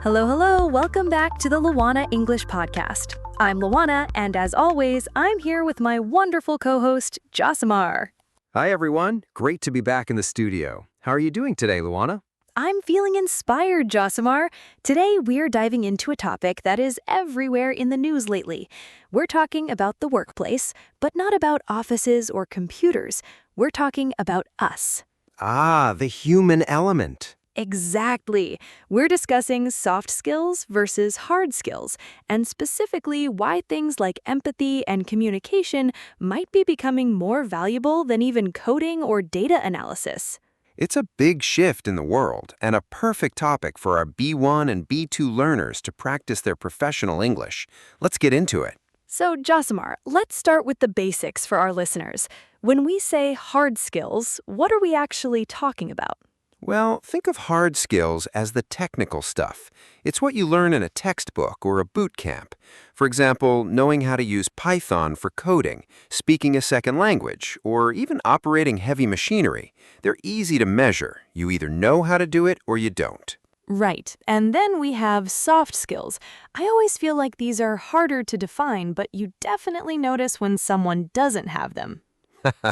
Hello, hello. Welcome back to the Luana English Podcast. I'm Luana, and as always, I'm here with my wonderful co-host, Josimar. Hi, everyone. Great to be back in the studio. How are you doing today, Luana? I'm feeling inspired, Josimar. Today, we're diving into a topic that is everywhere in the news lately. We're talking about the workplace, but not about offices or computers. We're talking about us. Ah, the human element. Exactly. We're discussing soft skills versus hard skills, and specifically why things like empathy and communication might be becoming more valuable than even coding or data analysis. It's a big shift in the world and a perfect topic for our B1 and B2 learners to practice their professional English. Let's get into it. So, Josimar, let's start with the basics for our listeners. When we say hard skills, what are we actually talking about? Well, think of hard skills as the technical stuff. It's what you learn in a textbook or a boot camp. For example, knowing how to use Python for coding, speaking a second language, or even operating heavy machinery. They're easy to measure. You either know how to do it or you don't. Right. And then we have soft skills. I always feel like these are harder to define, but you definitely notice when someone doesn't have them.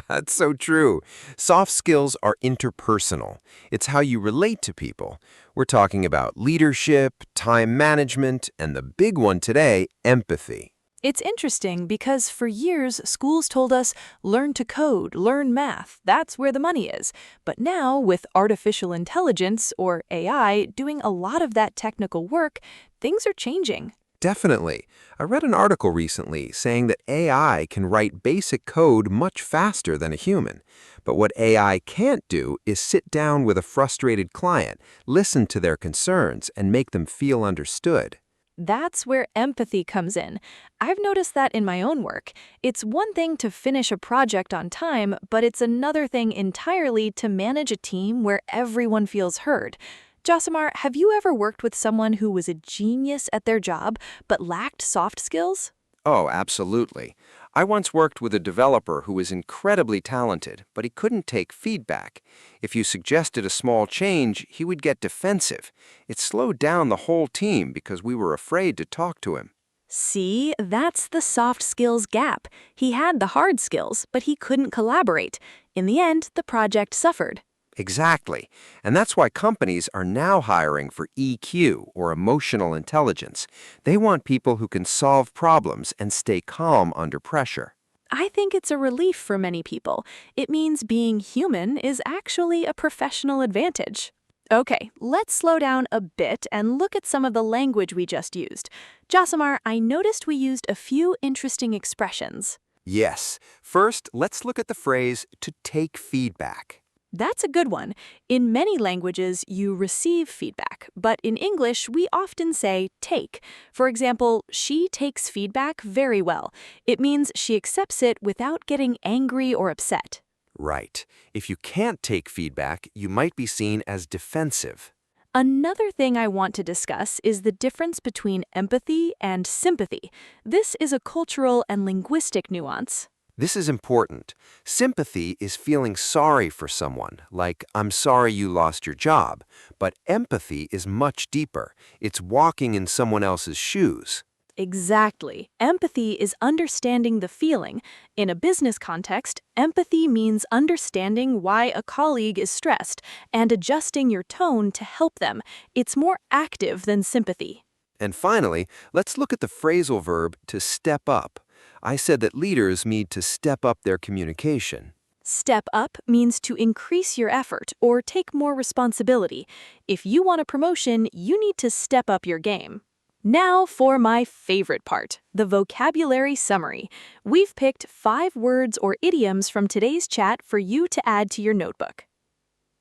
That's so true. Soft skills are interpersonal. It's how you relate to people. We're talking about leadership, time management, and the big one today, empathy. It's interesting because for years, schools told us, learn to code, learn math, that's where the money is. But now, with artificial intelligence, or AI, doing a lot of that technical work, things are changing. Definitely. I read an article recently saying that AI can write basic code much faster than a human. But what AI can't do is sit down with a frustrated client, listen to their concerns, and make them feel understood. That's where empathy comes in. I've noticed that in my own work. It's one thing to finish a project on time, but it's another thing entirely to manage a team where everyone feels heard. Josimar, have you ever worked with someone who was a genius at their job but lacked soft skills? Oh, absolutely. I once worked with a developer who was incredibly talented, but he couldn't take feedback. If you suggested a small change, he would get defensive. It slowed down the whole team because we were afraid to talk to him. See, that's the soft skills gap. He had the hard skills, but he couldn't collaborate. In the end, the project suffered. Exactly. And that's why companies are now hiring for EQ, or emotional intelligence. They want people who can solve problems and stay calm under pressure. I think it's a relief for many people. It means being human is actually a professional advantage. Okay, let's slow down a bit and look at some of the language we just used. Josimar, I noticed we used a few interesting expressions. Yes. First, let's look at the phrase to take feedback. That's a good one. In many languages, you receive feedback, but in English, we often say take. For example, she takes feedback very well. It means she accepts it without getting angry or upset. Right. If you can't take feedback, you might be seen as defensive. Another thing I want to discuss is the difference between empathy and sympathy. This is a cultural and linguistic nuance. This is important. Sympathy is feeling sorry for someone, like, I'm sorry you lost your job. But empathy is much deeper. It's walking in someone else's shoes. Exactly. Empathy is understanding the feeling. In a business context, empathy means understanding why a colleague is stressed and adjusting your tone to help them. It's more active than sympathy. And finally, let's look at the phrasal verb to step up. I said that leaders need to step up their communication. Step up means to increase your effort or take more responsibility. If you want a promotion, you need to step up your game. Now for my favorite part, the vocabulary summary. We've picked 5 words or idioms from today's chat for you to add to your notebook.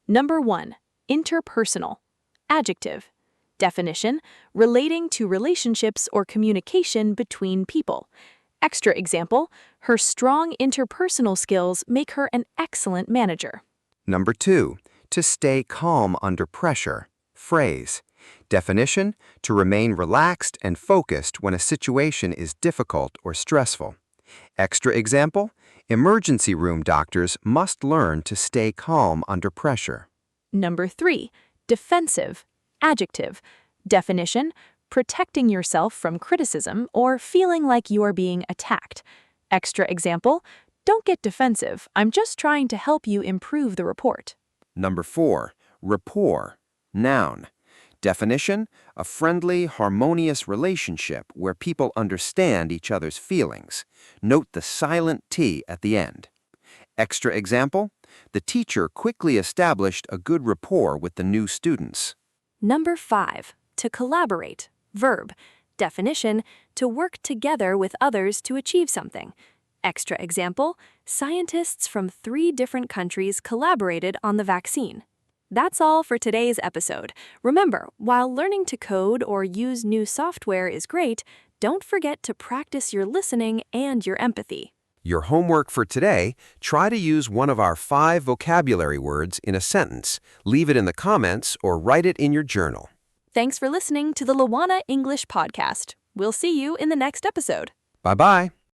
Number 1, interpersonal. Adjective. Definition, relating to relationships or communication between people. Extra example, her strong interpersonal skills make her an excellent manager. Number 2, to stay calm under pressure. Phrase. Definition, to remain relaxed and focused when a situation is difficult or stressful. Extra example, emergency room doctors must learn to stay calm under pressure. Number 3, defensive. Adjective. Definition: protecting yourself from criticism or feeling like you are being attacked. Extra example: don't get defensive. I'm just trying to help you improve the report. Number 4. Rapport. Noun. Definition: a friendly, harmonious relationship where people understand each other's feelings. Note the silent T at the end. Extra example: the teacher quickly established a good rapport with the new students. Number 5. To collaborate. Verb. Definition: to work together with others to achieve something. Extra example: scientists from 3 different countries collaborated on the vaccine. That's all for today's episode. Remember, while learning to code or use new software is great, don't forget to practice your listening and your empathy. Your homework for today: try to use one of our 5 vocabulary words in a sentence. Leave it in the comments or write it in your journal. Thanks for listening to the Luana English Podcast. We'll see you in the next episode. Bye-bye.